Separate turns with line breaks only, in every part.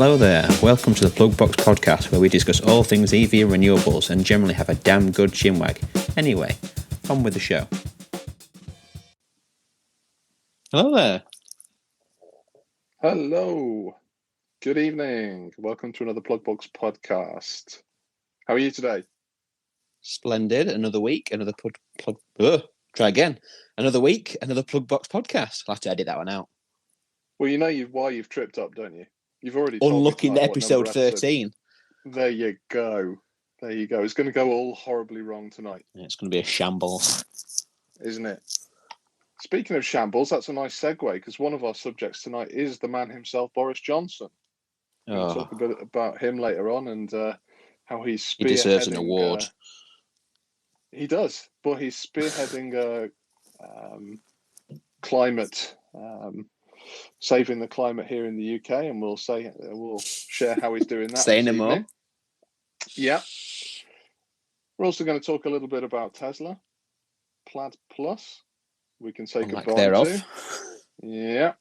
Hello there, welcome to the PlugBox Podcast, where we discuss all things EV and renewables and generally have a damn good chinwag. Anyway, on with the show. Hello there.
Hello. Good evening. Welcome to another PlugBox Podcast. How are you today?
Splendid. Another week, another Another week, another PlugBox Podcast. I'll have to edit that one out.
Well, you know why you've tripped up, don't you? You've already told
Unlucky
me
episode 13.
There you go. It's going to go all horribly wrong tonight.
Yeah, it's going to be a shambles.
Isn't it? Speaking of shambles, that's a nice segue, because one of our subjects tonight is the man himself, Boris Johnson. We'll talk a bit about him later on and how he's spearheading... He
deserves an award.
He does, but he's spearheading climate... saving the climate here in the UK, and we'll share how he's doing that.
Say no more.
Yeah. We're also going to talk a little bit about Tesla, Plaid Plus. We can say goodbye to. Yeah.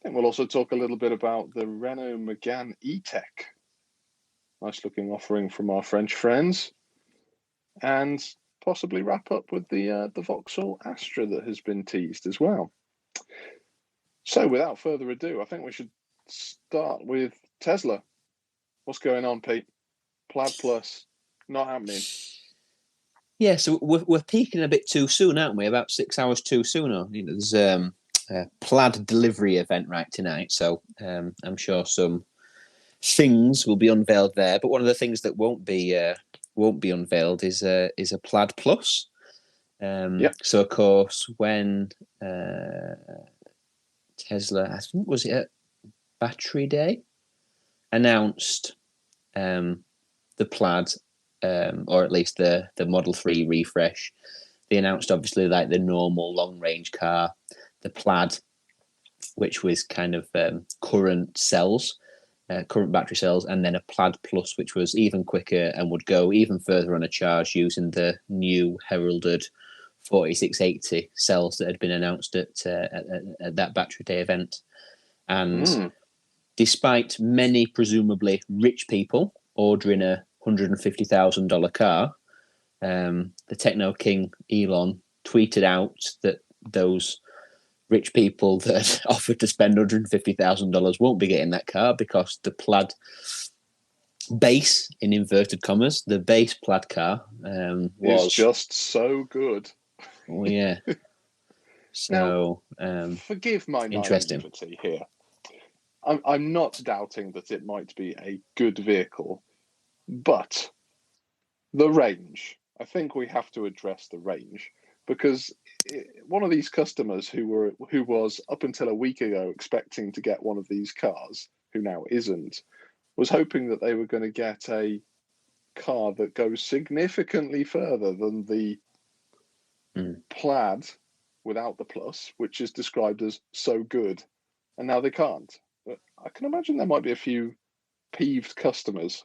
And we'll also talk a little bit about the Renault Megane E-Tech. Nice looking offering from our French friends. And possibly wrap up with the Vauxhall Astra that has been teased as well. So, without further ado, I think we should start with Tesla. What's going on, Pete? Plaid Plus, not happening.
Yeah, so we're peaking a bit too soon, aren't we? About 6 hours too soon. There's a Plaid delivery event right tonight, so I'm sure some things will be unveiled there. But one of the things that won't be unveiled is a Plaid Plus. So, of course, when Tesla, I think, was it at Battery Day, announced the Plaid, or at least the Model 3 refresh. They announced, obviously, like the normal long-range car, the Plaid, which was kind of current battery cells, and then a Plaid Plus, which was even quicker and would go even further on a charge using the new heralded 4680 cells that had been announced at that Battery Day event. And despite many presumably rich people ordering a $150,000 car, the techno king Elon tweeted out that those rich people that offered to spend $150,000 won't be getting that car because the Plaid base, in inverted commas, the base Plaid car was
just so good.
Well, yeah. So,
now, forgive my naivety here. I'm not doubting that it might be a good vehicle, but the range. I think we have to address the range, because one of these customers who was up until a week ago expecting to get one of these cars, who now isn't, was hoping that they were going to get a car that goes significantly further than the Plaid without the plus, which is described as so good, and now they can't. But I can imagine there might be a few peeved customers.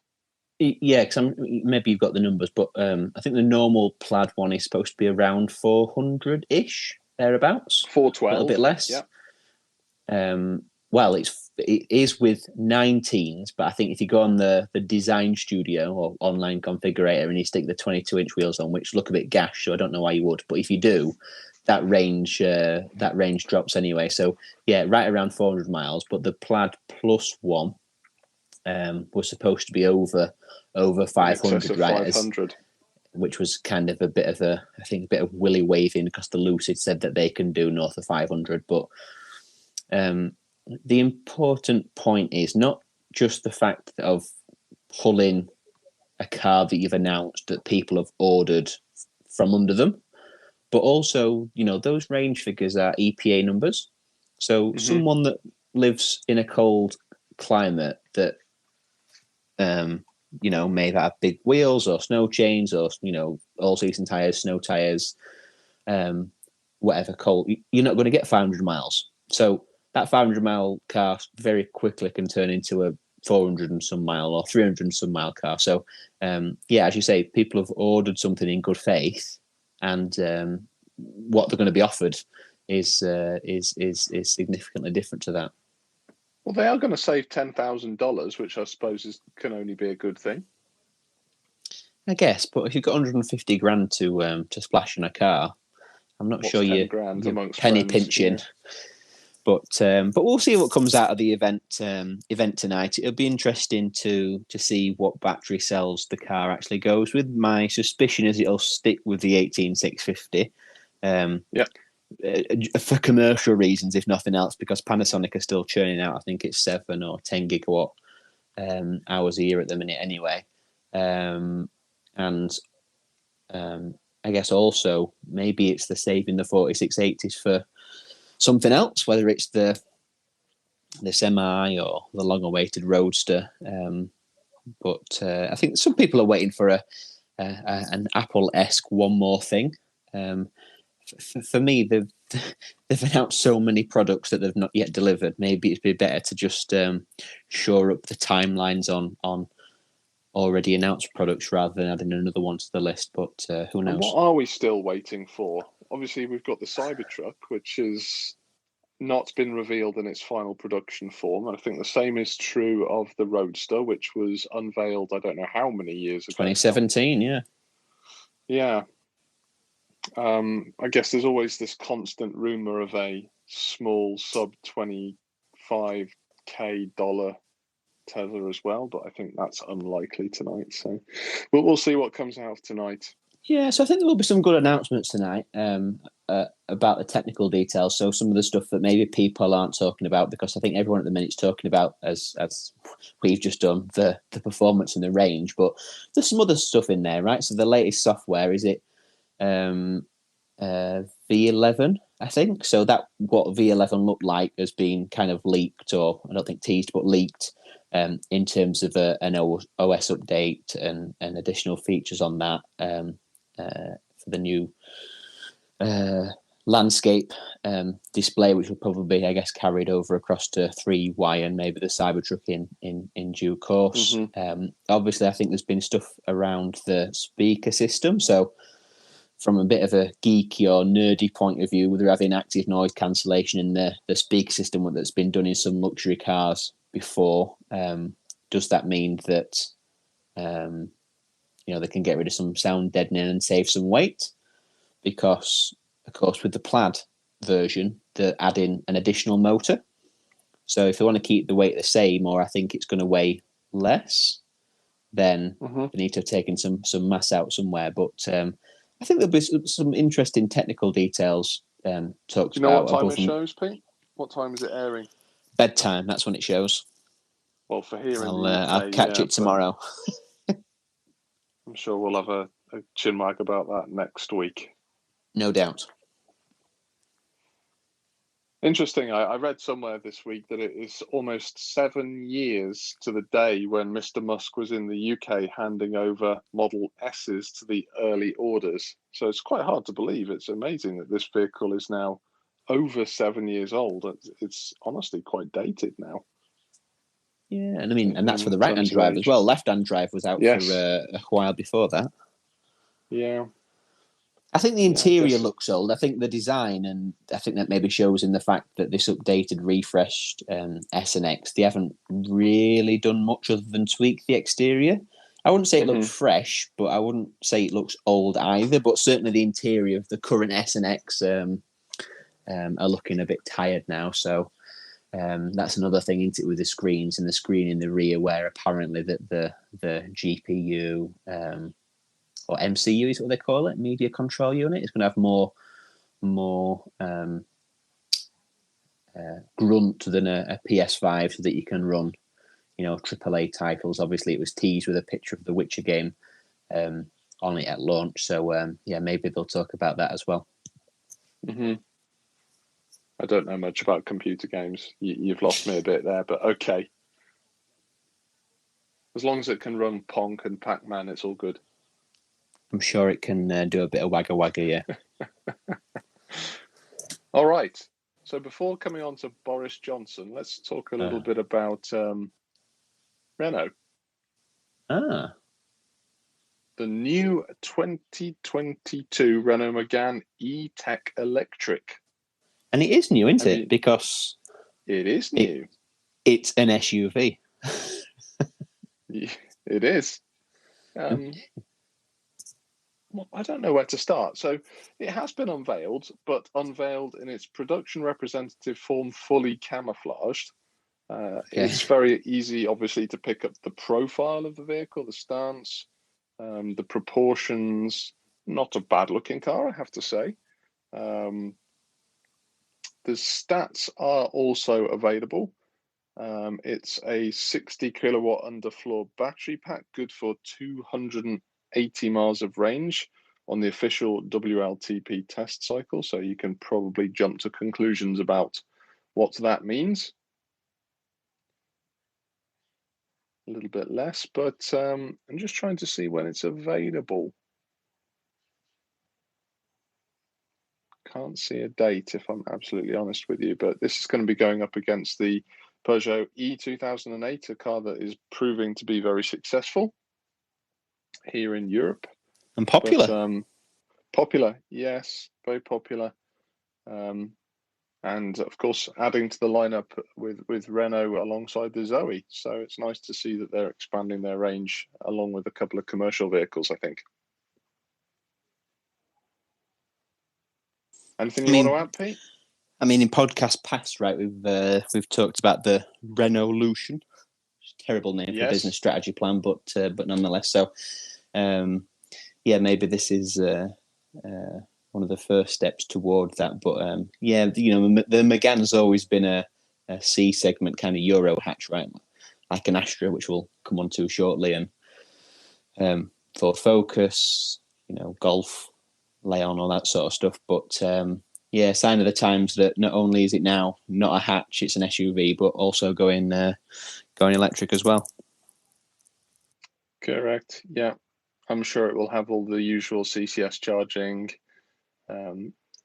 Yeah, because maybe you've got the numbers, but I think the normal Plaid one is supposed to be around 400-ish, thereabouts.
412,
a little bit less.
Yeah.
Well, it is with 19s, but I think if you go on the design studio or online configurator and you stick the 22-inch wheels on, which look a bit gash, so I don't know why you would, but if you do, that range drops anyway. So yeah, right around 400 miles. But the Plaid Plus one was supposed to be over 500, right?
500.
Which was kind of a bit of willy waving, because the Lucid said that they can do north of 500, but the important point is not just the fact of pulling a car that you've announced that people have ordered from under them, but also, those range figures are EPA numbers. So someone that lives in a cold climate that, may have big wheels or snow chains or, all-season tyres, snow tyres, whatever, cold, you're not going to get 500 miles. So that 500-mile car very quickly can turn into a 400 and some mile or 300 and some mile car. So, as you say, people have ordered something in good faith, and what they're going to be offered is significantly different to that.
Well, they are going to save $10,000, which I suppose can only be a good thing.
I guess, but if you've got 150 grand to splash in a car, I'm not sure you're penny pinching. Yeah. But we'll see what comes out of the event tonight. It'll be interesting to see what battery cells the car actually goes with. My suspicion is it'll stick with the 18650. For commercial reasons, if nothing else, because Panasonic are still churning out, I think it's 7 or 10 gigawatt hours a year at the minute anyway. I guess also maybe it's the saving the 4680s for something else, whether it's the semi or the long-awaited roadster. But I think some people are waiting for an Apple-esque one more thing. For me, they've announced so many products that they've not yet delivered. Maybe it'd be better to just shore up the timelines on already announced products rather than adding another one to the list. But who knows?
And what are we still waiting for? Obviously, we've got the Cybertruck, which has not been revealed in its final production form. And I think the same is true of the Roadster, which was unveiled, I don't know how many years ago.
2017, yeah.
Yeah. I guess there's always this constant rumor of a small sub $25K Tesla as well, but I think that's unlikely tonight. So we'll see what comes out tonight.
Yeah, so I think there will be some good announcements tonight about the technical details. So some of the stuff that maybe people aren't talking about, because I think everyone at the minute's talking about, as we've just done, the performance and the range. But there's some other stuff in there, right? So the latest software, is it V11, I think? So that what V11 looked like has been kind of leaked, or I don't think teased, but leaked. In terms of an OS update and additional features on that for the new landscape display, which will probably be, I guess, carried over across to 3Y and maybe the Cybertruck in due course. Mm-hmm. Obviously, I think there's been stuff around the speaker system. So from a bit of a geeky or nerdy point of view, they're having active noise cancellation in the speaker system that's been done in some luxury cars before. Does that mean that they can get rid of some sound deadening and save some weight? Because, of course, with the Plaid version, they're adding an additional motor. So if they want to keep the weight the same, or I think it's going to weigh less, then they need to have taken some mass out somewhere. But I think there'll be some interesting technical details talked about.
Do you know what time it shows, Pete? What time is it airing?
Bedtime, that's when it shows.
Well, for here in
the UK, I'll catch it tomorrow.
I'm sure we'll have a chinwag about that next week.
No doubt.
Interesting. I read somewhere this week that it is almost 7 years to the day when Mr. Musk was in the UK handing over Model S's to the early orders. So it's quite hard to believe. It's amazing that this vehicle is now over 7 years old. It's honestly quite dated now.
Yeah, and I mean, and that's for the right-hand drive as well. Left-hand drive was out for a while before that.
Yeah.
I think the interior looks old. I think the design, and I think that maybe shows in the fact that this updated, refreshed S and X, they haven't really done much other than tweak the exterior. I wouldn't say it looks fresh, but I wouldn't say it looks old either. But certainly the interior of the current S and X are looking a bit tired now. So that's another thing, isn't it, with the screens and the screen in the rear, where apparently the GPU or MCU is what they call it, media control unit, is going to have more grunt than a PS5, so that you can run, AAA titles. Obviously, it was teased with a picture of the Witcher game on it at launch. So maybe they'll talk about that as well.
Mm-hmm. I don't know much about computer games. You've lost me a bit there, but okay. As long as it can run Pong and Pac-Man, it's all good.
I'm sure it can do a bit of wagga wagga, yeah.
All right. So before coming on to Boris Johnson, let's talk a little bit about Renault.
The
new 2022 Renault Megane E-Tech Electric.
And it is new, isn't it? Because
it is new.
It's an SUV.
It is. Well, I don't know where to start. So it has been unveiled, but unveiled in its production representative form, fully camouflaged. It's very easy, obviously, to pick up the profile of the vehicle, the stance, the proportions. Not a bad-looking car, I have to say. The stats are also available. It's a 60 kilowatt underfloor battery pack, good for 280 miles of range on the official WLTP test cycle. So you can probably jump to conclusions about what that means. A little bit less, but I'm just trying to see when it's available. Can't see a date, if I'm absolutely honest with you, but this is going to be going up against the Peugeot E-2008, a car that is proving to be very successful here in Europe.
And popular.
But, popular, yes, very popular. And of course, adding to the lineup with Renault alongside the Zoe. So it's nice to see that they're expanding their range along with a couple of commercial vehicles, I think. Anything you want to add, Pete?
I mean, in podcast past, right, we've talked about the Renaulution. Terrible name for a business strategy plan, but nonetheless. So, maybe this is one of the first steps toward that. But the Megane's always been a C segment kind of Euro hatch, right? Like an Astra, which we'll come on to shortly, and Ford Focus, Golf, Leon, all that sort of stuff. But sign of the times that not only is it now not a hatch, it's an SUV, but also going electric as well.
Correct. Yeah, I'm sure it will have all the usual CCS charging.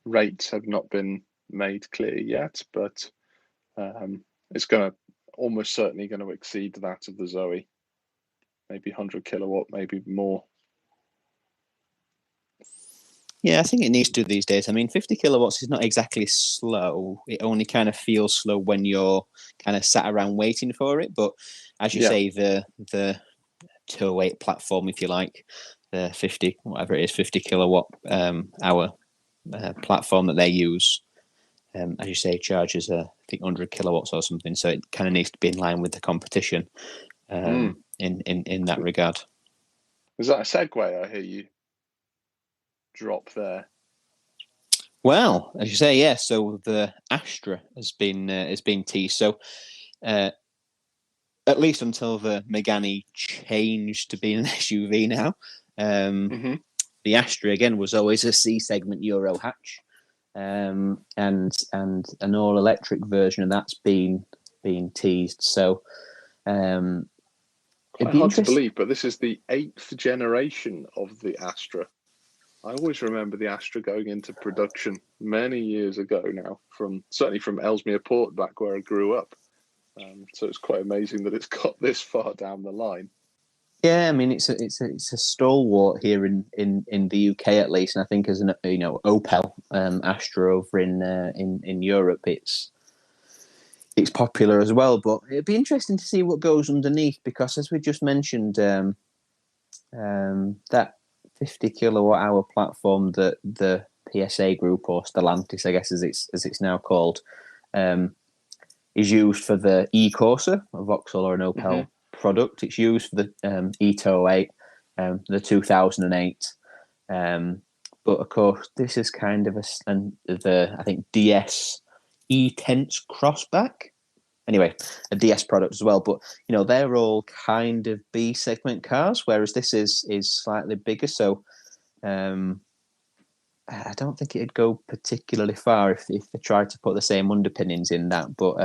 Rates have not been made clear yet, but it's almost certainly going to exceed that of the Zoe. Maybe 100 kilowatt, maybe more.
Yeah, I think it needs to these days. I mean, 50 kilowatts is not exactly slow. It only kind of feels slow when you're kind of sat around waiting for it. But as you say, the 208 platform, if you like, the 50 kilowatt hour platform that they use, as you say, charges I think 100 kilowatts or something. So it kind of needs to be in line with the competition in that regard.
Is that a segue? I hear you drop there.
Well, as you say, yeah. So the Astra has been teased. So at least until the Megane changed to being an SUV now. The Astra again was always a C segment Euro hatch, and an all electric version of that's been teased. So
quite hard to believe, but this is the 8th generation of the Astra. I always remember the Astra going into production many years ago now, certainly from Ellesmere Port, back where I grew up. So it's quite amazing that it's got this far down the line.
Yeah, I mean it's a stalwart here in the UK at least, and I think as an Opel Astra over in Europe, it's popular as well. But it'd be interesting to see what goes underneath, because as we just mentioned, that 50 kilowatt hour platform that the PSA group, or Stellantis, I guess as it's now called, is used for the E-Corsa, a Vauxhall or an Opel product. It's used for the E-208, the 2008. But of course, this is kind of the I think DS E-Tense Crossback. Anyway, a DS product as well, but they're all kind of B segment cars, whereas this is slightly bigger. So I don't think it'd go particularly far if they tried to put the same underpinnings in that. But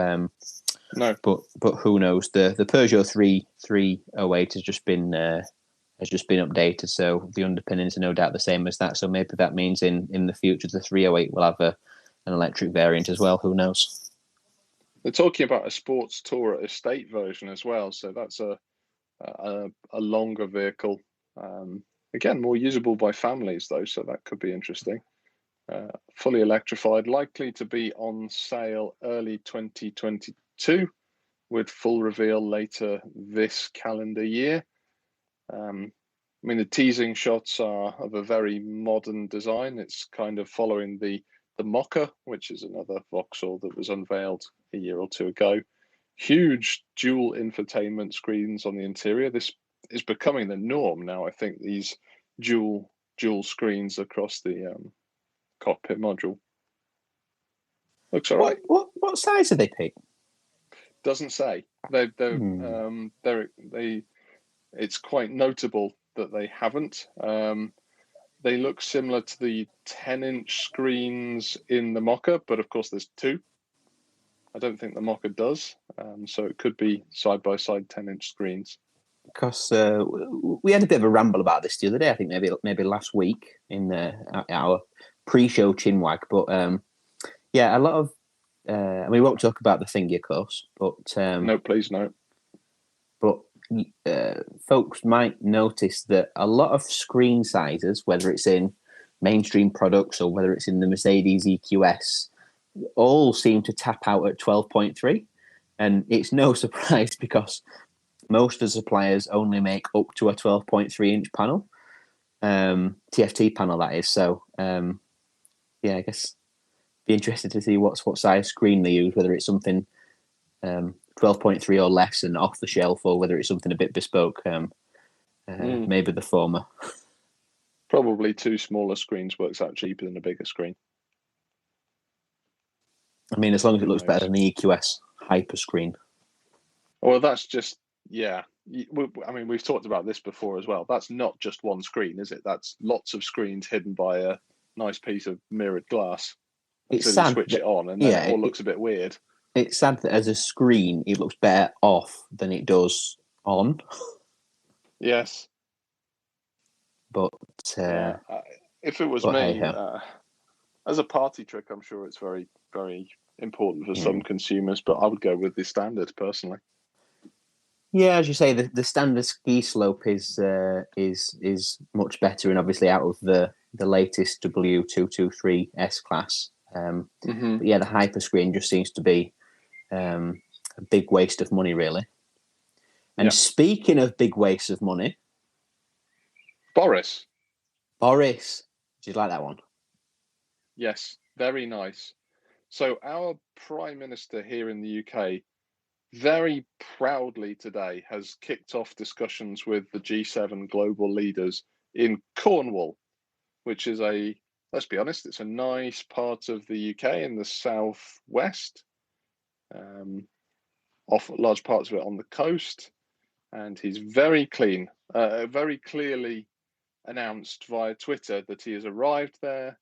no.
But who knows? The Peugeot 308 has just been updated, so the underpinnings are no doubt the same as that. So maybe that means in the future the 308 will have an electric variant as well. Who knows?
They're talking about a sports tour estate version as well, so that's a longer vehicle. Again, more usable by families though, so that could be interesting. Fully electrified, likely to be on sale early 2022, with full reveal later this calendar year. I mean, the teasing shots are of a very modern design. It's kind of following the Mocha, which is another Vauxhall that was unveiled a year or two ago. Huge dual infotainment screens on the interior. This is becoming the norm now. I think these dual screens across the cockpit module. Looks all right.
What size are they, Pete?
Doesn't say. It's quite notable that they haven't. They look similar to the 10-inch screens in the Mocha, but of course there's two. I don't think the Mocha does, so it could be side-by-side 10-inch screens.
Because we had a bit of a ramble about this the other day, I think maybe last week in our pre-show chinwag, but a lot of... we won't talk about the thingy, of course, but...
no, please, no.
But folks might notice that a lot of screen sizes, whether it's in mainstream products or whether it's in the Mercedes EQS, all seem to tap out at 12.3. And it's no surprise because most of the suppliers only make up to a 12.3-inch panel. TFT panel, that is. So, I guess be interested to see what size screen they use, whether it's something 12.3 or less and off the shelf, or whether it's something a bit bespoke. Maybe the former.
Probably two smaller screens works out cheaper than a bigger screen.
I mean, as long as it looks better than the EQS hyper screen.
Well, that's just, I mean, we've talked about this before as well. That's not just one screen, is it? That's lots of screens hidden by a nice piece of mirrored glass.
It's
sad.
You
switch it on and then it all looks a bit weird.
It's sad that as a screen, it looks better off than it does on.
Yes.
But
if it was me, as a party trick, I'm sure it's very, very important for some consumers, but I would go with the standard personally.
Yeah, as you say, the standard ski slope is much better, and obviously out of the latest W223 S class. But the hyper screen just seems to be a big waste of money, really. And speaking of big waste of money,
Boris,
did you like that one?
Yes, very nice. So our Prime Minister here in the UK very proudly today has kicked off discussions with the G7 global leaders in Cornwall, which is let's be honest, it's a nice part of the UK in the southwest, off large parts of it on the coast. And he's very clearly announced via Twitter that he has arrived there.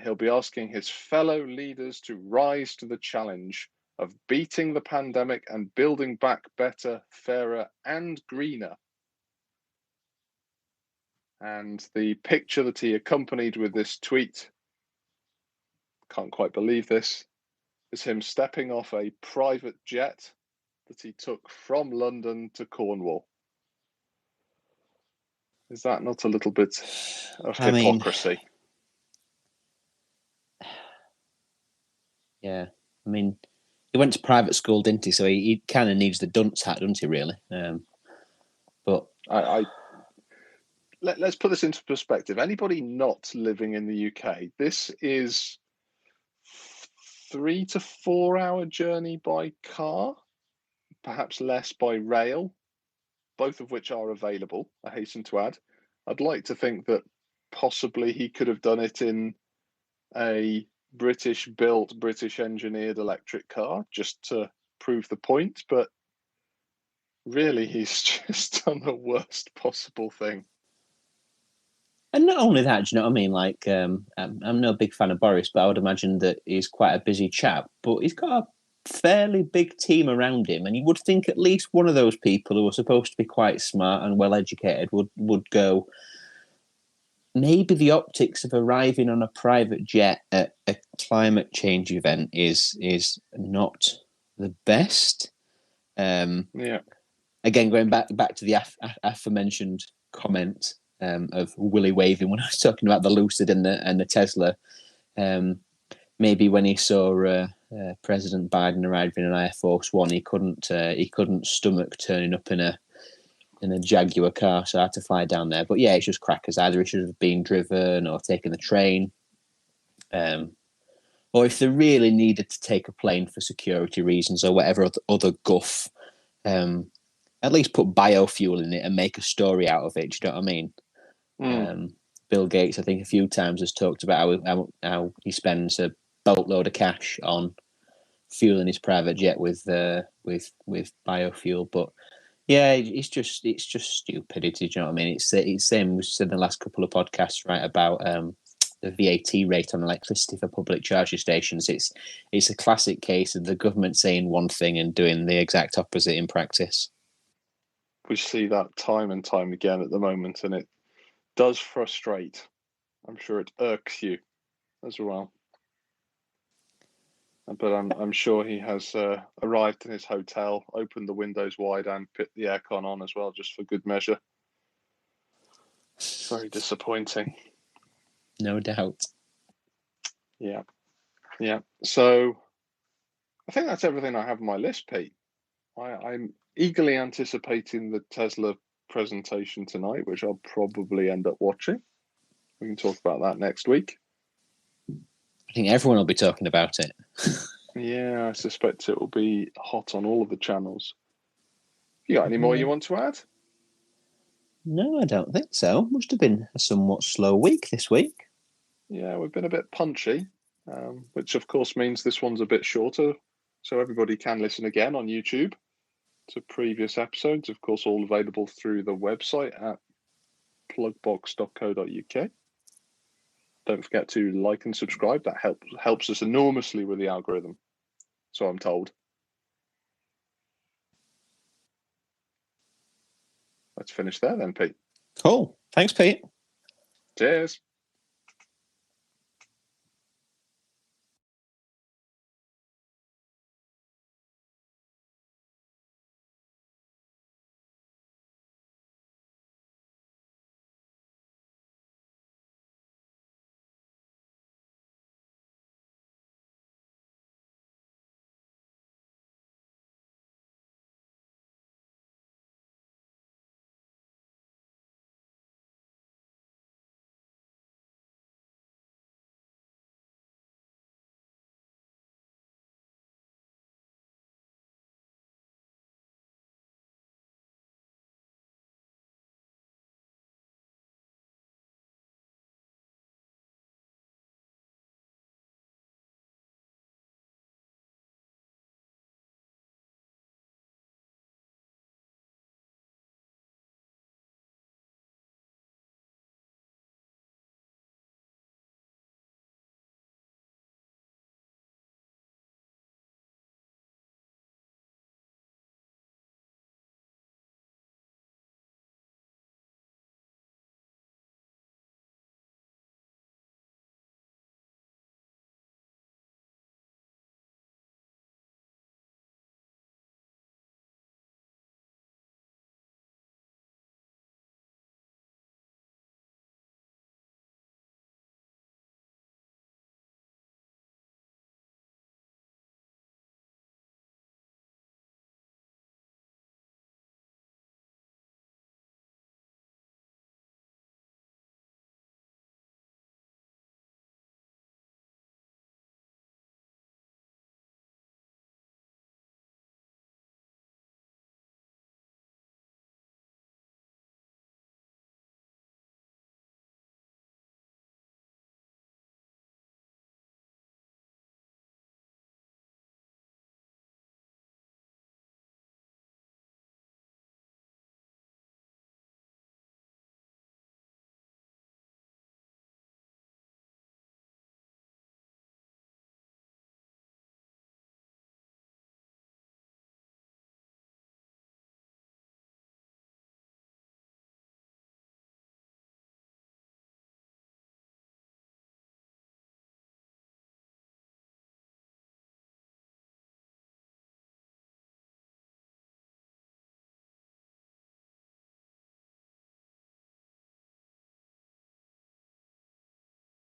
He'll be asking his fellow leaders to rise to the challenge of beating the pandemic and building back better, fairer, and greener. And the picture that he accompanied with this tweet, can't quite believe this, is him stepping off a private jet that he took from London to Cornwall. Is that not a little bit of hypocrisy?
Yeah, I mean, he went to private school, didn't he? So he kind of needs the dunce hat, doesn't he, really? But
let's put this into perspective. Anybody not living in the UK, this is 3 to 4 hour journey by car, perhaps less by rail, both of which are available, I hasten to add. I'd like to think that possibly he could have done it in a British-built, British-engineered electric car, just to prove the point, but really he's just done the worst possible thing.
And not only that, do you know what I mean? Like, I'm no big fan of Boris, but I would imagine that he's quite a busy chap, but he's got a fairly big team around him, and you would think at least one of those people who are supposed to be quite smart and well-educated would go, maybe the optics of arriving on a private jet at a climate change event is not the best. Again, going back to the aforementioned comment of Willie waving when I was talking about the Lucid and the Tesla. maybe when he saw President Biden arrive in an Air Force One, he couldn't stomach turning up in a Jaguar car, so I had to fly down there. But yeah, it's just crackers. Either he should have been driven or taken the train, or if they really needed to take a plane for security reasons or whatever other guff, at least put biofuel in it and make a story out of it. Do you know what I mean? Bill Gates, I think, a few times has talked about how he spends a boatload of cash on fueling his private jet with biofuel. But yeah, it's just stupidity. Do you know what I mean? It's same we said in the last couple of podcasts, right, about the VAT rate on electricity for public charging stations. It's a classic case of the government saying one thing and doing the exact opposite in practice.
We see that time and time again at the moment, and it does frustrate. I'm sure it irks you as well. But I'm sure he has arrived in his hotel, opened the windows wide, and put the aircon on as well, just for good measure. Very disappointing.
No doubt.
Yeah. So I think that's everything I have on my list, Pete. I'm eagerly anticipating the Tesla presentation tonight, which I'll probably end up watching. We can talk about that next week.
I think everyone will be talking about it.
Yeah, I suspect it will be hot on all of the channels. You got any more you want to add?
No, I don't think so. Must have been a somewhat slow week this week.
Yeah, we've been a bit punchy, which of course means this one's a bit shorter, so everybody can listen again on YouTube to previous episodes. Of course, all available through the website at plugbox.co.uk. Don't forget to like and subscribe. That helps us enormously with the algorithm, so I'm told. Let's finish there then, Pete.
Cool. Thanks, Pete.
Cheers.